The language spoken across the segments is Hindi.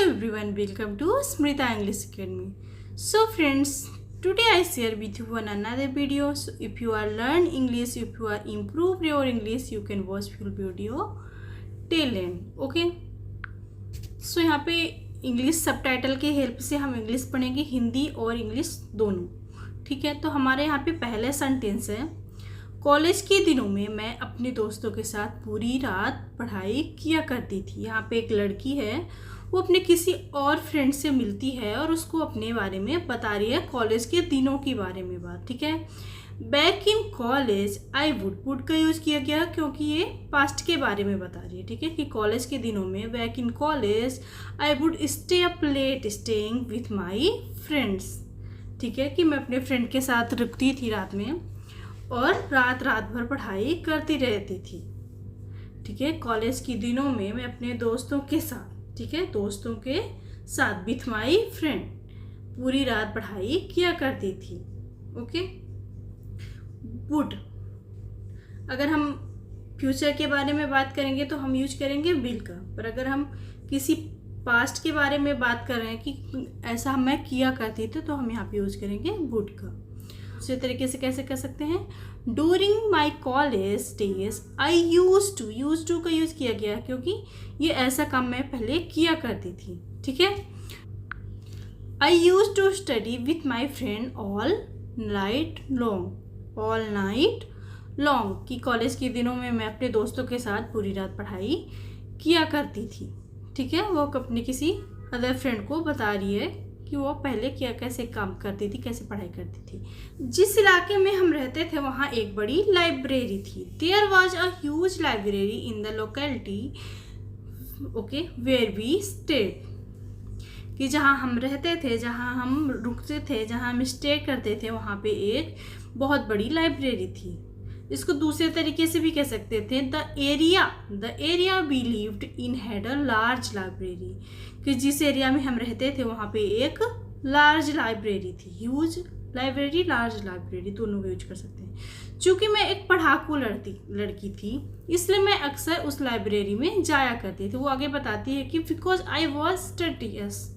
everyone, welcome to Smrita English Academy. So friends, today I share with you one another video. So if you are learn English, if you are improve your English, you can watch full video till end. Okay? So यहाँ पे इंग्लिश सबटाइटल के हेल्प से हम इंग्लिश पढ़ेंगे, हिंदी और इंग्लिश दोनों. ठीक है, तो हमारे यहाँ पे पहले सेंटेंस है, कॉलेज के दिनों में मैं अपने दोस्तों के साथ पूरी रात पढ़ाई किया करती थी. यहाँ पे एक लड़की है, वो अपने किसी और फ्रेंड से मिलती है और उसको अपने बारे में बता रही है, कॉलेज के दिनों के बारे में बात. ठीक है, back in college I would का यूज़ किया गया क्योंकि ये पास्ट के बारे में बता रही है. ठीक है, कि कॉलेज के दिनों में back in college I would stay up late staying with my friends. ठीक है, कि मैं अपने फ्रेंड के साथ रुकती थी रात में और रात भर पढ़ाई करती रहती थी. ठीक है, कॉलेज के दिनों में मैं अपने दोस्तों के साथ, ठीक है, दोस्तों के साथ विथ माई फ्रेंड पूरी रात पढ़ाई किया करती थी. Okay, would. अगर हम फ्यूचर के बारे में बात करेंगे तो हम यूज करेंगे विल का, पर अगर हम किसी पास्ट के बारे में बात कर रहे हैं कि ऐसा मैं किया करती थी, तो हम यहाँ पे यूज करेंगे वुड का. दूसरे तरीके से कैसे कर सकते हैं, during my college days I use to का यूज़ किया गया क्योंकि ये ऐसा काम मैं पहले किया करती थी. ठीक है, I use to study with my friend all night long कि कॉलेज के दिनों में मैं अपने दोस्तों के साथ पूरी रात पढ़ाई किया करती थी. ठीक है, वो अपने किसी अदर फ्रेंड को बता रही है कि वो पहले क्या कैसे काम करती थी, कैसे पढ़ाई करती थी. जिस इलाके में हम रहते थे वहाँ एक बड़ी लाइब्रेरी थी. There was a huge library in the locality, okay, where we stayed. कि जहाँ हम रहते थे, जहाँ हम रुकते थे, जहाँ हम स्टे करते थे, वहाँ पे एक बहुत बड़ी लाइब्रेरी थी. इसको दूसरे तरीके से भी कह सकते थे, the area we lived in had a large library. कि जिस एरिया में हम रहते थे वहाँ पे एक लार्ज लाइब्रेरी थी. ह्यूज लाइब्रेरी, लार्ज लाइब्रेरी, दोनों को यूज कर सकते हैं. चूँकि मैं एक पढ़ाकू लड़की थी, इसलिए मैं अक्सर उस लाइब्रेरी में जाया करती थी. वो आगे बताती है कि बिकॉज आई वॉज स्टडियस,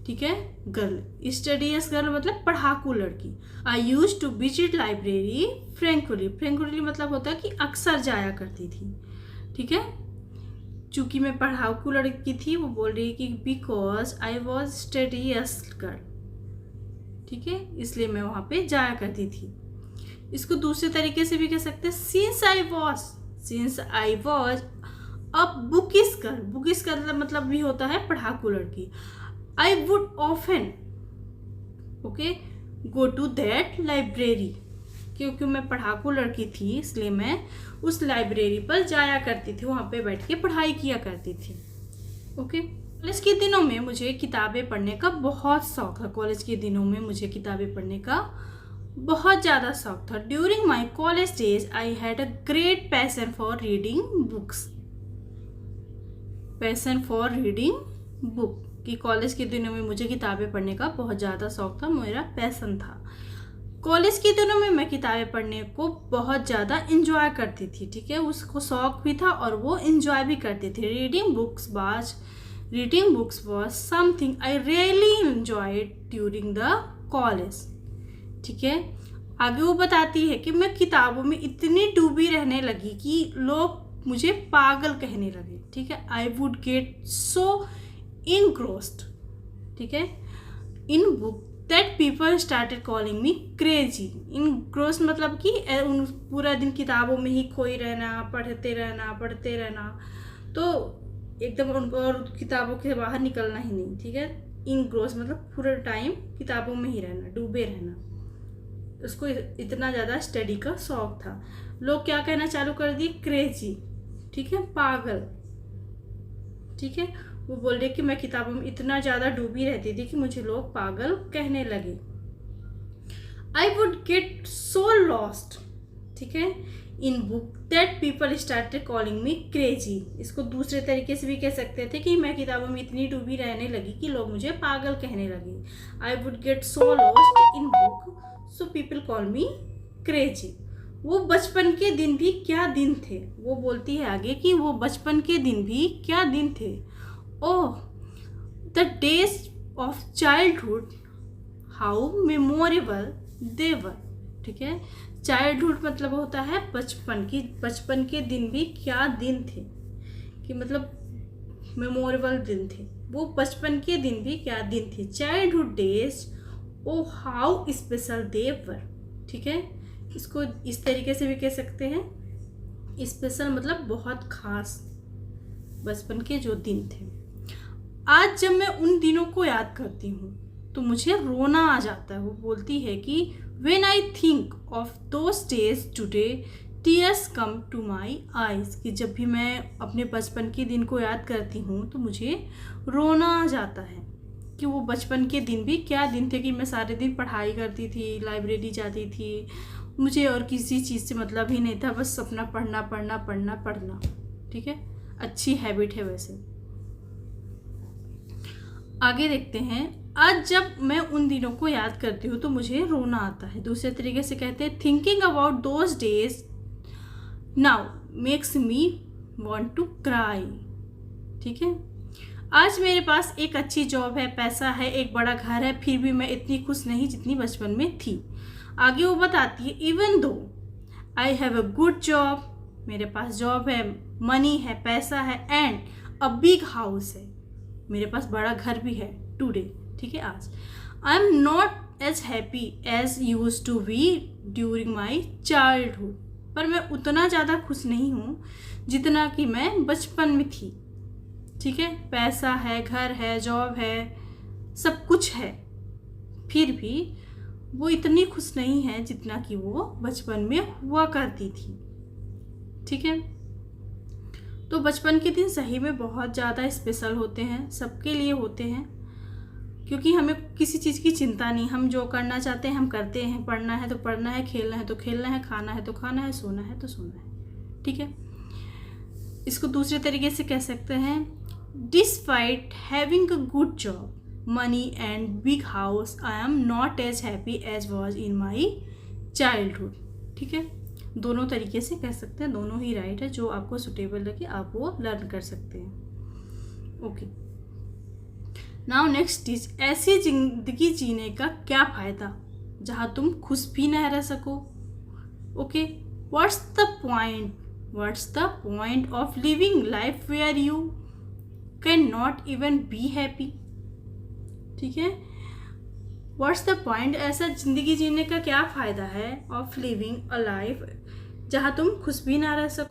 ठीक है, गर्ल. स्टडियस गर्ल मतलब पढ़ाकू लड़की. आई यूज टू विजिट लाइब्रेरी फ्रेंकुअली मतलब होता है कि अक्सर जाया करती थी. ठीक है, चूँकि मैं पढ़ाकू लड़की थी, वो बोल रही है कि because I was studious girl. ठीक है, इसलिए मैं वहाँ पे जाया करती थी. इसको दूसरे तरीके से भी कह सकते हैं, since I was a bookish girl मतलब भी होता है पढ़ाकू लड़की. I would often, okay, go to that library. क्योंकि मैं पढ़ाकू लड़की थी इसलिए मैं उस लाइब्रेरी पर जाया करती थी, वहाँ पे बैठ के पढ़ाई किया करती थी. ओके, कॉलेज के दिनों में मुझे किताबें पढ़ने का बहुत शौक था. कॉलेज के दिनों में मुझे किताबें पढ़ने का बहुत ज़्यादा शौक था. During my college days I had a great passion for reading book. कि कॉलेज के दिनों में मुझे किताबें पढ़ने का बहुत ज़्यादा शौक था, मेरा पैशन था. कॉलेज के दिनों में मैं किताबें पढ़ने को बहुत ज़्यादा इंजॉय करती थी. ठीक है, उसको शौक भी था और वो इंजॉय भी करती थी. Reading books was something I really enjoyed during the college. ठीक है, आगे वो बताती है कि मैं किताबों में इतनी डूबी रहने लगी कि लोग मुझे पागल कहने लगे. ठीक है, I would get so engrossed, ठीक है, in book that people started calling me crazy. engrossed मतलब कि पूरा दिन किताबों में ही खोई रहना, पढ़ते रहना, तो एकदम उनको और किताबों के बाहर निकलना ही नहीं. ठीक है, engrossed मतलब पूरा टाइम किताबों में ही रहना, डूबे रहना. उसको इतना ज़्यादा स्टडी का शौक था. लोग क्या कहना चालू कर दिए, क्रेजी. ठीक है, पागल. ठीक है, वो बोल रहे कि मैं किताबों में इतना ज़्यादा डूबी रहती थी कि मुझे लोग पागल कहने लगे. I would get so lost, ठीक है, in book that people started calling me crazy. इसको दूसरे तरीके से भी कह सकते थे कि मैं किताबों में इतनी डूबी रहने लगी कि लोग मुझे पागल कहने लगे. I would get so lost in book so people call me crazy. वो बचपन के दिन भी क्या दिन थे. वो बोलती है आगे कि वो बचपन के दिन भी क्या दिन थे. Oh, days of childhood how memorable they were. ठीक है, चाइल्डहुड मतलब होता है बचपन के दिन भी क्या दिन थे, कि मतलब मेमोरेबल दिन थे, वो बचपन के दिन भी क्या दिन थे। Childhood days oh how special they were. ठीक है, इसको इस तरीके से भी कह सकते हैं, स्पेशल मतलब बहुत खास, बचपन के जो दिन थे। आज जब मैं उन दिनों को याद करती हूँ तो मुझे रोना आ जाता है। वो बोलती है कि when I think of those days today tears come to my eyes, कि जब भी मैं अपने बचपन के दिन को याद करती हूँ तो मुझे रोना आ जाता है कि वो बचपन के दिन भी क्या दिन थे, कि मैं सारे दिन पढ़ाई करती थी, लाइब्रेरी जाती थी, मुझे और किसी चीज़ से मतलब ही नहीं था, बस अपना पढ़ना पढ़ना पढ़ना पढ़ना। ठीक है, अच्छी हैबिट है वैसे। आगे देखते हैं, आज जब मैं उन दिनों को याद करती हूँ तो मुझे रोना आता है। दूसरे तरीके से कहते हैं, thinking about those days now makes me want to cry. ठीक है, आज मेरे पास एक अच्छी जॉब है, पैसा है, एक बड़ा घर है, फिर भी मैं इतनी खुश नहीं जितनी बचपन में थी। आगे वो बताती है, even though I have a good job, मेरे पास जॉब है, मनी है, पैसा है, एंड अ बिग हाउस है, मेरे पास बड़ा घर भी है टुडे। ठीक है, आज I am not as happy as use to be during my childhood, पर मैं उतना ज़्यादा खुश नहीं हूँ जितना कि मैं बचपन में थी। ठीक है, पैसा है, घर है, जॉब है, सब कुछ है, फिर भी वो इतनी खुश नहीं है जितना कि वो बचपन में हुआ करती थी। ठीक है, तो बचपन के दिन सही में बहुत ज़्यादा स्पेशल होते हैं, सबके लिए होते हैं, क्योंकि हमें किसी चीज़ की चिंता नहीं, हम जो करना चाहते हैं हम करते हैं, पढ़ना है तो पढ़ना है, खेलना है तो खेलना है, खाना है तो खाना है, सोना है तो सोना है। ठीक है, इसको दूसरे तरीके से कह सकते हैं, despite having a good job, money and big house, I am not as happy as was in my childhood. ठीक है, दोनों तरीके से कह सकते हैं, दोनों ही राइट है, जो आपको सुटेबल लगे आप वो लर्न कर सकते हैं। ओके, नाउ नेक्स्ट इज, ऐसी जिंदगी जीने का क्या फ़ायदा जहाँ तुम खुश भी न रह सको। Okay, what's the point of living life where you can not even be happy. ठीक है, व्हाट्स द पॉइंट, ऐसा जिंदगी जीने का क्या फ़ायदा है, ऑफ लिविंग अ लाइफ जहाँ तुम खुश भी ना रह सको।